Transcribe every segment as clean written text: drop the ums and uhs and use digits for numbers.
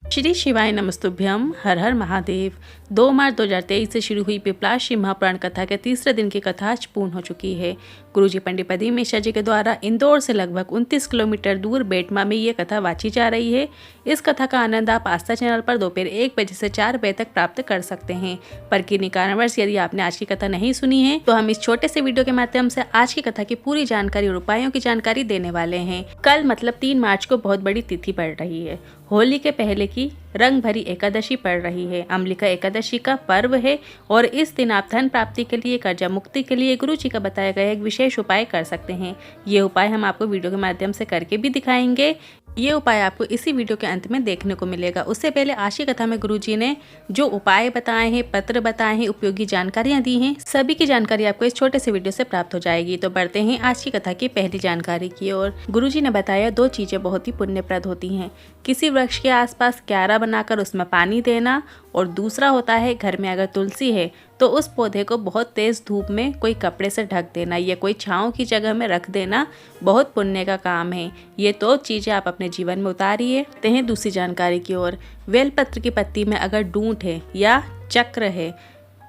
श्री शिवाय नमस्तुभ्यम। हर हर महादेव। 2 मार्च 2023 से शुरू हुई पिपलाश शिव महापुराण कथा के तीसरे दिन की कथा आज पूर्ण हो चुकी है। गुरुजी पंडित प्रदीप मिश्रा जी के द्वारा इंदौर से लगभग 29 किलोमीटर दूर बेटमा में ये कथा वाची जा रही है। इस कथा का आनंद आप आस्था चैनल पर दोपहर 1 बजे से 4 बजे तक प्राप्त कर सकते हैं। पर किन्हीं कारणवश यदि आपने आज की कथा नहीं सुनी है तो हम इस छोटे से वीडियो के माध्यम से आज की कथा की पूरी जानकारी और उपायों की जानकारी देने वाले हैं। कल मतलब 3 मार्च को बहुत बड़ी तिथि पड़ रही है। होली के पहले की रंग भरी एकादशी पड़ रही है। अम्बिका एकादशी का पर्व है और इस दिन आप धन प्राप्ति के लिए, कर्जा मुक्ति के लिए गुरु जी का बताया गया एक विशेष उपाय कर सकते हैं। ये उपाय हम आपको वीडियो के माध्यम से करके भी दिखाएंगे। ये उपाय आपको इसी वीडियो के अंत में देखने को मिलेगा। उससे पहले आज की कथा में गुरुजी ने जो उपाय बताए हैं, पत्र बताए हैं, उपयोगी जानकारियां दी हैं, सभी की जानकारी आपको इस छोटे से वीडियो से प्राप्त हो जाएगी। तो बढ़ते हैं आज की कथा की पहली जानकारी की ओर। गुरुजी ने बताया 2 चीजें बहुत ही पुण्यप्रद होती हैं। किसी वृक्ष के आसपास क्यारा बनाकर उसमें पानी देना, और दूसरा होता है घर में अगर तुलसी है तो उस पौधे को बहुत तेज धूप में कोई कपड़े से ढक देना या कोई छांव की जगह में रख देना बहुत पुण्य का काम है। ये 2 चीजें आप अपने जीवन में उतारिए। ते हैं दूसरी जानकारी की ओर। बेलपत्र की पत्ती में अगर डूंठ है या चक्र है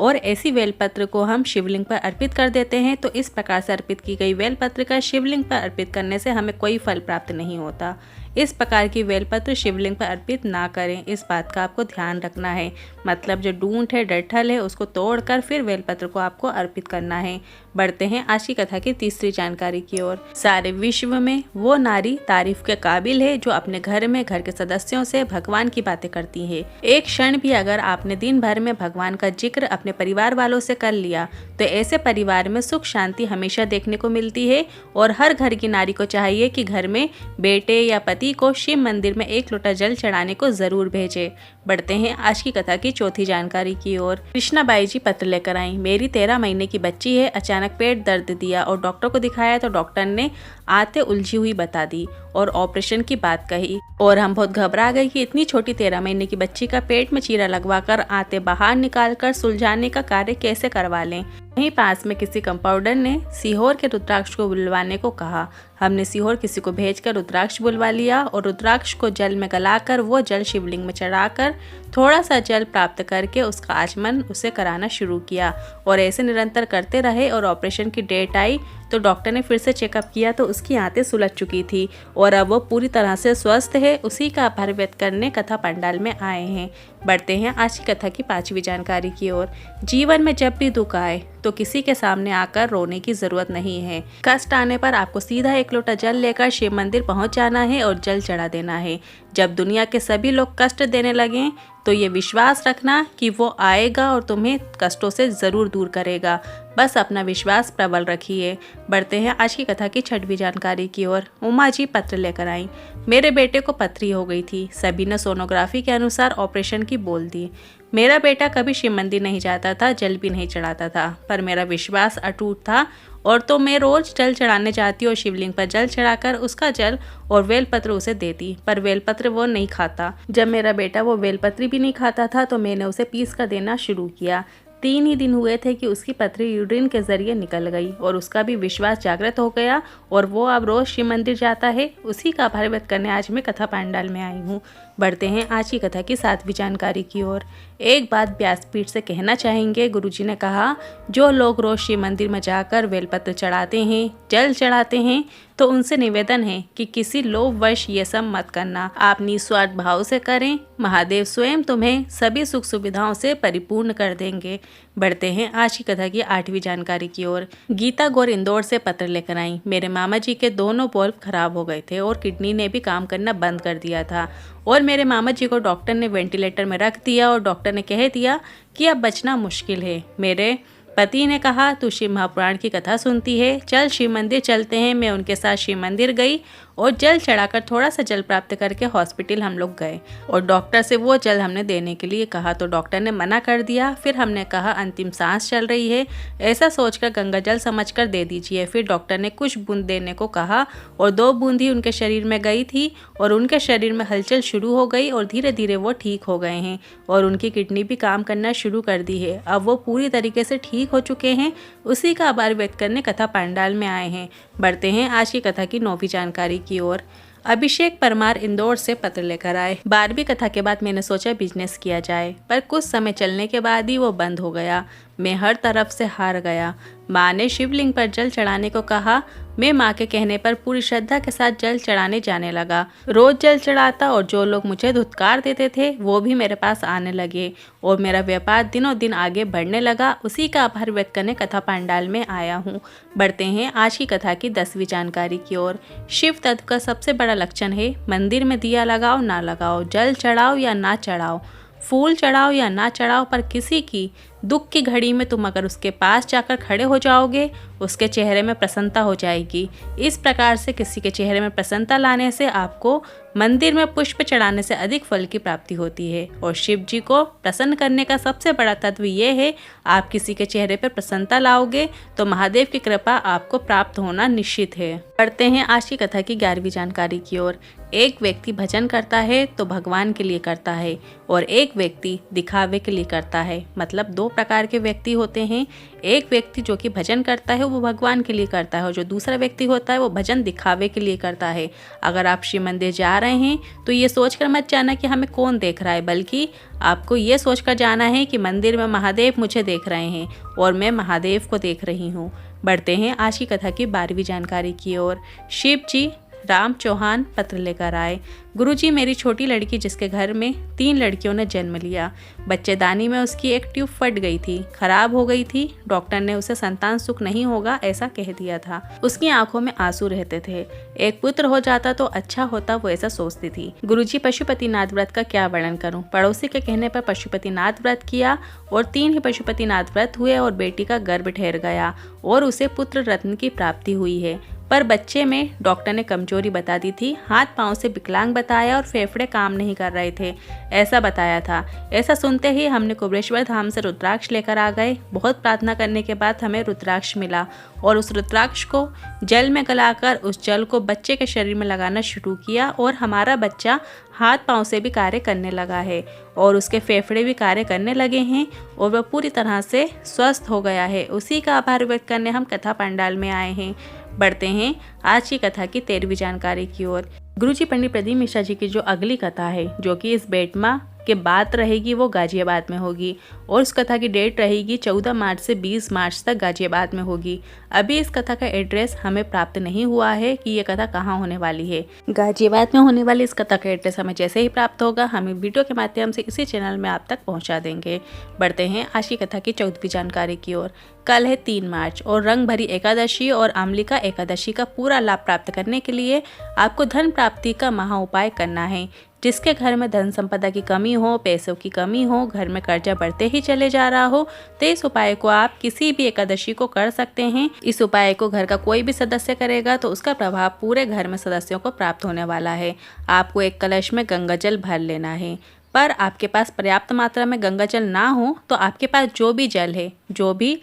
और ऐसी बेलपत्र को हम शिवलिंग पर अर्पित कर देते हैं तो इस प्रकार से अर्पित की गई बेलपत्र का शिवलिंग पर अर्पित करने से हमें कोई फल प्राप्त नहीं होता। इस प्रकार की बेलपत्र शिवलिंग पर अर्पित ना करें, इस बात का आपको ध्यान रखना है। मतलब जो डूंठ है, डंठल है, उसको तोड़कर फिर बेलपत्र को आपको अर्पित करना है। बढ़ते हैं आज की कथा की तीसरी जानकारी की ओर। सारे विश्व में वो नारी तारीफ के काबिल है जो अपने घर में घर के सदस्यों से भगवान की बातें करती है। एक क्षण भी अगर आपने दिन भर में भगवान का जिक्र अपने परिवार वालों से कर लिया तो ऐसे परिवार में सुख शांति हमेशा देखने को मिलती है। और हर घर की नारी को चाहिए कि घर में बेटे या पति को शिव मंदिर में 1 लोटा जल चढ़ाने को जरूर भेजे। बढ़ते हैं आज की कथा की चौथी जानकारी की ओर। कृष्णाबाई जी पत्र लेकर आई। मेरी 13 महीने की बच्ची है, अचानक पेट दर्द दिया और डॉक्टर को दिखाया तो डॉक्टर ने आते उलझी हुई बता दी और ऑपरेशन की बात कही। और हम बहुत घबरा गए कि इतनी छोटी 13 महीने की बच्ची का पेट में चीरा लगवाकर आते बाहर निकालकर सुलझाने का कार्य कैसे करवा लें। वहीं पास में किसी कंपाउंडर ने सीहोर के रुद्राक्ष को बुलवाने को कहा। हमने सीहोर किसी को भेजकर रुद्राक्ष बुलवा लिया और रुद्राक्ष को जल में गलाकर वो जल शिवलिंग में चढ़ाकर थोड़ा सा जल प्राप्त करके उसका आचमन उसे कराना शुरू किया। और ऐसे निरंतर करते रहे और ऑपरेशन की डेट आई तो डॉक्टर ने फिर से चेकअप किया तो उसकी आंतें सुलझ चुकी थी और अब वो पूरी तरह से स्वस्थ है। उसी का आभार व्यक्त करने कथा पंडाल में आए हैं। बढ़ते हैं आज की कथा की 5वीं जानकारी की ओर। जीवन में जब भी दुख आए तो किसी के सामने आकर रोने की जरूरत नहीं है। कष्ट आने पर आपको सीधा 1 लोटा जल लेकर शिव मंदिर पहुंच जाना है और जल चढ़ा देना है। जब दुनिया के सभी लोग कष्ट देने लगें तो ये विश्वास रखना कि वो आएगा और तुम्हें कष्टों से जरूर दूर करेगा। बस अपना विश्वास प्रबल रखिए। बढ़ते हैं आज की कथा की 6वीं जानकारी की ओर। उमा जी पत्र लेकर आई। मेरे बेटे को पथरी हो गई थी। सभी ने सोनोग्राफी के अनुसार ऑपरेशन की बोल दी। मेरा बेटा कभी शिव मंदिर नहीं जाता था, जल भी नहीं चढ़ाता था, पर मेरा विश्वास अटूट था और तो मैं रोज जल चढ़ाने जाती और शिवलिंग पर जल चढ़ाकर उसका जल और बेलपत्र उसे देती, पर बेलपत्र वो नहीं खाता। जब मेरा बेटा वो बेलपत्री भी नहीं खाता था तो मैंने उसे पीस कर देना शुरू किया। 3 ही दिन हुए थे कि उसकी पथरी यूरिन के जरिए निकल गई और उसका भी विश्वास जागृत हो गया और वो अब रोज शिव मंदिर जाता है। उसी का आभार व्यक्त करने आज मैं कथा पंडाल में आई हूँ। बढ़ते हैं आज की कथा की 7वीं जानकारी की ओर। एक बात व्यासपीठ से कहना चाहेंगे। गुरुजी ने कहा, जो लोग रोज शिव मंदिर में जाकर बेलपत्र चढ़ाते हैं, जल चढ़ाते हैं, तो उनसे निवेदन है कि किसी लोभवश ये सब मत करना। आप निस्वार्थ भाव से करें, महादेव स्वयं तुम्हें सभी सुख सुविधाओं से परिपूर्ण कर देंगे। बढ़ते हैं आज की कथा की 8वीं जानकारी की ओर। गीता गौर इंदौर से पत्र लेकर आई। मेरे मामा जी के दोनों बल्ब खराब हो गए थे और किडनी ने भी काम करना बंद कर दिया था और मेरे मामा जी को डॉक्टर ने वेंटिलेटर में रख दिया और डॉक्टर ने कह दिया कि अब बचना मुश्किल है। मेरे पति ने कहा, तू शिव महापुराण की कथा सुनती है, चल शिव मंदिर चलते हैं। मैं उनके साथ शिव मंदिर गई और जल चढ़ाकर थोड़ा सा जल प्राप्त करके हॉस्पिटल हम लोग गए और डॉक्टर से वो जल हमने देने के लिए कहा तो डॉक्टर ने मना कर दिया। फिर हमने कहा अंतिम सांस चल रही है, ऐसा सोचकर गंगा जल समझकर दे दीजिए। फिर डॉक्टर ने कुछ बूंद देने को कहा और 2 बूंद ही उनके शरीर में गई थी और उनके शरीर में हलचल शुरू हो गई और धीरे धीरे वो ठीक हो गए हैं और उनकी किडनी भी काम करना शुरू कर दी है। अब वो पूरी तरीके से ठीक हो चुके हैं। उसी का आभार व्यक्त करने कथा पंडाल में आए हैं। बढ़ते हैं आज की कथा की 9वीं जानकारी की ओर। अभिषेक परमार इंदौर से पत्र लेकर आए। 12वीं कथा के बाद मैंने सोचा बिजनेस किया जाए, पर कुछ समय चलने के बाद ही वो बंद हो गया। मैं हर तरफ से हार गया। माँ ने शिवलिंग पर जल चढ़ाने को कहा। मैं माँ के कहने पर पूरी श्रद्धा के साथ जल चढ़ाने जाने लगा। रोज जल चढ़ाता और जो लोग मुझे धुतकार देते थे वो भी मेरे पास आने लगे और मेरा व्यापार दिनों दिन आगे बढ़ने लगा। उसी का आभार व्यक्त करने कथा पंडाल में आया हूँ। बढ़ते हैं आज की कथा की 10वीं जानकारी की ओर। शिव तत्व का सबसे बड़ा लक्षण है मंदिर में दिया लगाओ ना लगाओ, जल चढ़ाओ या ना चढ़ाओ, फूल चढ़ाओ या ना चढ़ाओ, पर किसी की दुख की घड़ी में तुम अगर उसके पास जाकर खड़े हो जाओगे उसके चेहरे में प्रसन्नता हो जाएगी। इस प्रकार से किसी के चेहरे में प्रसन्नता लाने से आपको मंदिर में पुष्प चढ़ाने से अधिक फल की प्राप्ति होती है। और शिव जी को प्रसन्न करने का सबसे बड़ा तत्व ये है, आप किसी के चेहरे पर प्रसन्नता लाओगे तो महादेव की कृपा आपको प्राप्त होना निश्चित है। पढ़ते हैं आज की कथा की 11वीं जानकारी की ओर। एक व्यक्ति भजन करता है तो भगवान के लिए करता है और एक व्यक्ति दिखावे के लिए करता है। मतलब दो प्रकार के व्यक्ति होते हैं। एक व्यक्ति जो कि भजन करता है वो भगवान के लिए करता है और जो दूसरा व्यक्ति होता है वो भजन दिखावे के लिए करता है। अगर आप शिव मंदिर जा रहे हैं तो ये सोचकर मत जाना कि हमें कौन देख रहा है, बल्कि आपको ये सोचकर जाना है कि मंदिर में महादेव मुझे देख रहे हैं और मैं महादेव को देख रही हूँ। बढ़ते हैं आज की कथा की 12वीं जानकारी की ओर। शिव जी राम चौहान पत्र लेकर आए। गुरुजी, मेरी छोटी लड़की जिसके घर में 3 लड़कियों ने जन्म लिया, बच्चेदानी में उसकी एक ट्यूब फट गई थी, खराब हो गई थी। डॉक्टर ने उसे संतान सुख नहीं होगा ऐसा कह दिया था। उसकी आंखों में आंसू रहते थे। एक पुत्र हो जाता तो अच्छा होता, वो ऐसा सोचती थी। गुरुजी, पशुपतिनाथ व्रत का क्या वर्णन करूं? पड़ोसी के कहने पर पशुपतिनाथ व्रत किया और 3 ही पशुपतिनाथ व्रत हुए और बेटी का गर्भ ठहर गया और उसे पुत्र रत्न की प्राप्ति हुई है। पर बच्चे में डॉक्टर ने कमजोरी बता दी थी, हाथ पांव से विकलांग बताया और फेफड़े काम नहीं कर रहे थे ऐसा बताया था। ऐसा सुनते ही हमने कुबेरेश्वर धाम से रुद्राक्ष लेकर आ गए। बहुत प्रार्थना करने के बाद हमें रुद्राक्ष मिला और उस रुद्राक्ष को जल में गलाकर उस जल को बच्चे के शरीर में लगाना शुरू किया और हमारा बच्चा हाथ पांव से भी कार्य करने लगा है और उसके फेफड़े भी कार्य करने लगे हैं और वह पूरी तरह से स्वस्थ हो गया है। उसी का आभार व्यक्त करने हम कथा पंडाल में आए हैं। बढ़ते हैं आज की कथा की 13वीं जानकारी की ओर। गुरुजी पंडित प्रदीप मिश्रा जी की जो अगली कथा है, जो कि इस बेटमा के बाद रहेगी, वो गाजियाबाद में होगी और उस कथा की डेट रहेगी 14 मार्च से 20 मार्च तक गाजियाबाद में होगी। अभी इस कथा का एड्रेस हमें प्राप्त नहीं हुआ है कि ये कथा कहाँ होने वाली है। गाजियाबाद में होने वाली इस कथा का एड्रेस हमें जैसे ही प्राप्त होगा हमें वीडियो के माध्यम से इसी चैनल में आप तक पहुँचा देंगे। बढ़ते हैं आज की कथा की 14वीं जानकारी की ओर। कल है 3 मार्च और रंग भरी एकादशी और आमलिका एकादशी का पूरा लाभ प्राप्त करने के लिए आपको धन प्राप्ति का महा उपाय करना है। जिसके घर में धन संपदा की कमी हो, पैसों की कमी हो, घर में कर्जा बढ़ते ही चले जा रहा हो, तो इस उपाय को आप किसी भी एकादशी को कर सकते हैं। इस उपाय को घर का कोई भी सदस्य करेगा तो उसका प्रभाव पूरे घर में सदस्यों को प्राप्त होने वाला है। आपको एक कलश में गंगा जल भर लेना है, पर आपके पास पर्याप्त मात्रा में गंगा जल ना हो तो आपके पास जो भी जल है, जो भी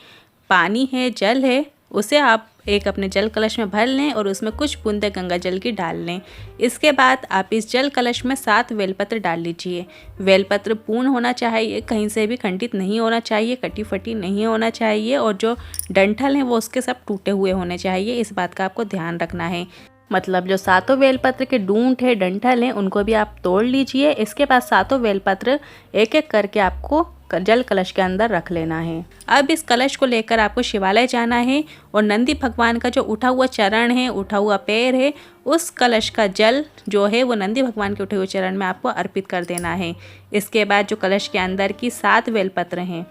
पानी है, जल है, उसे आप एक अपने जल कलश में भर लें और उसमें कुछ बूंदे गंगा जल की डाल लें। इसके बाद आप इस जल कलश में 7 बेलपत्र डाल लीजिए। बेलपत्र पूर्ण होना चाहिए, कहीं से भी खंडित नहीं होना चाहिए, कटी फटी नहीं होना चाहिए और जो डंठल हैं वो उसके सब टूटे हुए होने चाहिए। इस बात का आपको ध्यान रखना है। मतलब जो 7 बेलपत्र के डूंठ है, डंठल हैं, उनको भी आप तोड़ लीजिए। इसके बाद 7 बेलपत्र एक एक करके आपको जल कलश के अंदर रख लेना है। अब इस कलश को लेकर आपको शिवालय जाना है और नंदी भगवान का जो उठा हुआ चरण है, उठा हुआ पैर है, उस कलश का जल जो है वो नंदी भगवान के उठे हुए चरण में आपको अर्पित कर देना है। इसके बाद जो कलश के अंदर की 7 बेलपत्र हैं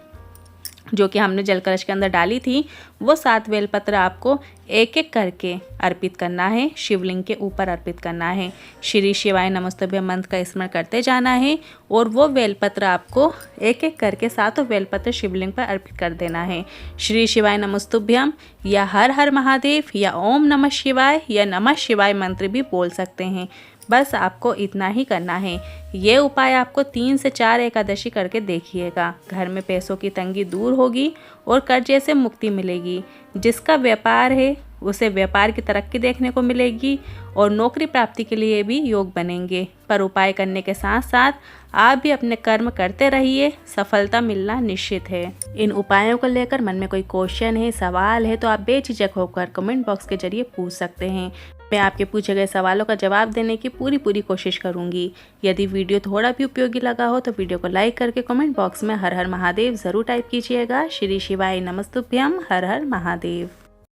जो कि हमने जल कलश के अंदर डाली थी, वो 7 बेलपत्र आपको एक एक करके अर्पित करना है, शिवलिंग के ऊपर अर्पित करना है। श्री शिवाय नमस्तुभ्यम मंत्र का स्मरण करते जाना है और वो बेलपत्र आपको एक एक करके 7 बेलपत्र शिवलिंग पर अर्पित कर देना है। श्री शिवाय नमस्तुभ्यम या हर हर महादेव या ओम नमः शिवाय या नमः शिवाय मंत्र भी बोल सकते हैं। बस आपको इतना ही करना है। ये उपाय आपको 3 से 4 एकादशी करके देखिएगा। घर में पैसों की तंगी दूर होगी और कर्जे से मुक्ति मिलेगी। जिसका व्यापार है उसे व्यापार की तरक्की देखने को मिलेगी और नौकरी प्राप्ति के लिए भी योग बनेंगे। पर उपाय करने के साथ साथ आप भी अपने कर्म करते रहिए, सफलता मिलना निश्चित है। इन उपायों को लेकर मन में कोई क्वेश्चन है, सवाल है तो आप बेझिझक होकर कमेंट बॉक्स के जरिए पूछ सकते हैं। मैं आपके पूछे गए सवालों का जवाब देने की पूरी कोशिश करूंगी। यदि वीडियो थोड़ा भी उपयोगी लगा हो तो वीडियो को लाइक करके कमेंट बॉक्स में हर हर महादेव ज़रूर टाइप कीजिएगा। श्री शिवाय नमस्तुभ्यम। हर हर महादेव।